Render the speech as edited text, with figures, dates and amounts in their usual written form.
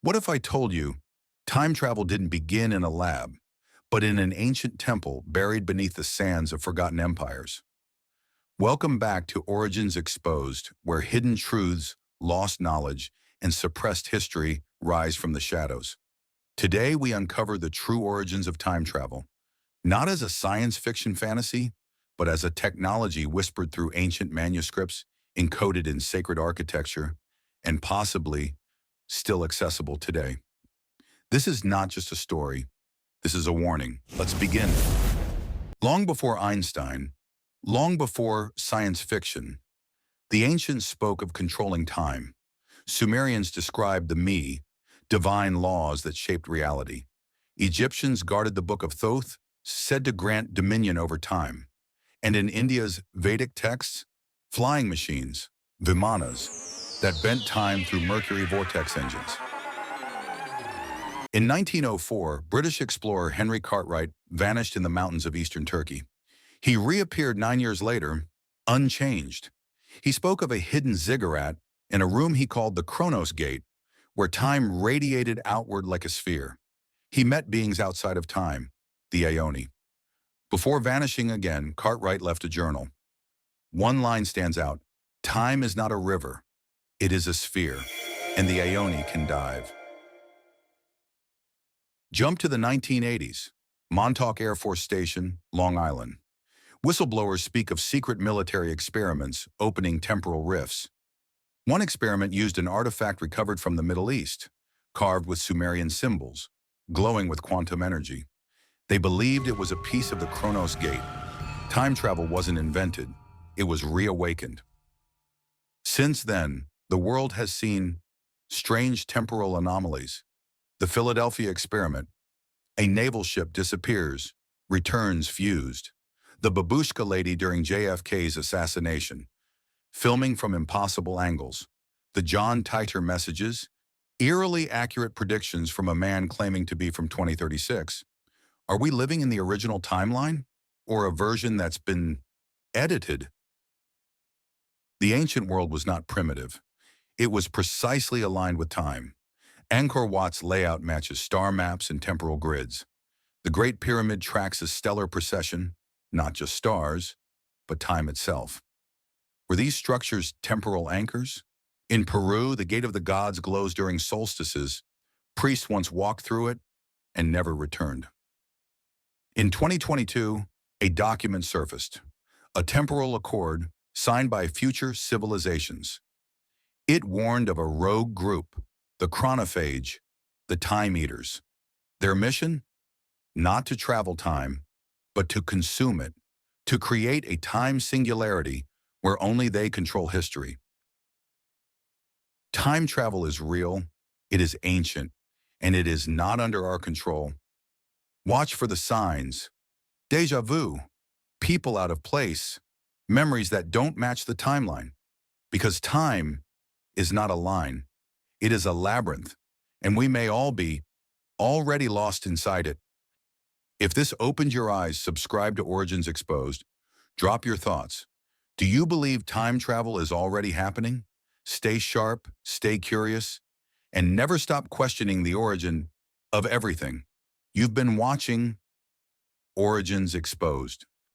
What if I told you time travel didn't begin in a lab, but in an ancient temple buried beneath the sands of forgotten empires? Welcome back to Origins Exposed, where hidden truths, lost knowledge, and suppressed history rise from the shadows. Today, we uncover the true origins of time travel, not as a science fiction fantasy, but as a technology whispered through ancient manuscripts, encoded in sacred architecture, and possibly still accessible today. This is not just a story, this is a warning. Let's begin. Long before Einstein, long before science fiction, the ancients spoke of controlling time. Sumerians described the me, divine laws that shaped reality. Egyptians guarded the Book of Thoth, said to grant dominion over time. And in India's Vedic texts, flying machines, Vimanas, that bent time through mercury vortex engines. In 1904, British explorer Henry Cartwright vanished in the mountains of eastern Turkey. He reappeared 9 years later, unchanged. He spoke of a hidden ziggurat in a room he called the Chronos Gate, where time radiated outward like a sphere. He met beings outside of time, the Aeoni. Before vanishing again, Cartwright left a journal. One line stands out: time is not a river, it is a sphere, and the Aeoni can dive. Jump to the 1980s, Montauk Air Force Station, Long Island. Whistleblowers speak of secret military experiments opening temporal rifts. One experiment used an artifact recovered from the Middle East, carved with Sumerian symbols, glowing with quantum energy. They believed it was a piece of the Chronos Gate. Time travel wasn't invented, it was reawakened. Since then, the world has seen strange temporal anomalies. The Philadelphia experiment: a naval ship disappears, returns fused. The babushka lady during JFK's assassination, filming from impossible angles. The John Titor messages, eerily accurate predictions from a man claiming to be from 2036. Are we living in the original timeline, or a version that's been edited? The ancient world was not primitive. It was precisely aligned with time. Angkor Wat's layout matches star maps and temporal grids. The Great Pyramid tracks a stellar procession, not just stars, but time itself. Were these structures temporal anchors? In Peru, the Gate of the Gods glows during solstices. Priests once walked through it and never returned. In 2022, a document surfaced, a temporal accord signed by future civilizations. It warned of a rogue group, the Chronophage, the Time Eaters. Their mission? Not to travel time, but to consume it, to create a time singularity where only they control history. Time travel is real, it is ancient, and it is not under our control. Watch for the signs: déjà vu, people out of place, memories that don't match the timeline. Because time is not a line, it is a labyrinth, and we may all be already lost inside it. If this opened your eyes, subscribe to Origins Exposed. Drop your thoughts. Do you believe time travel is already happening? Stay sharp, stay curious, and never stop questioning the origin of everything. You've been watching Origins Exposed.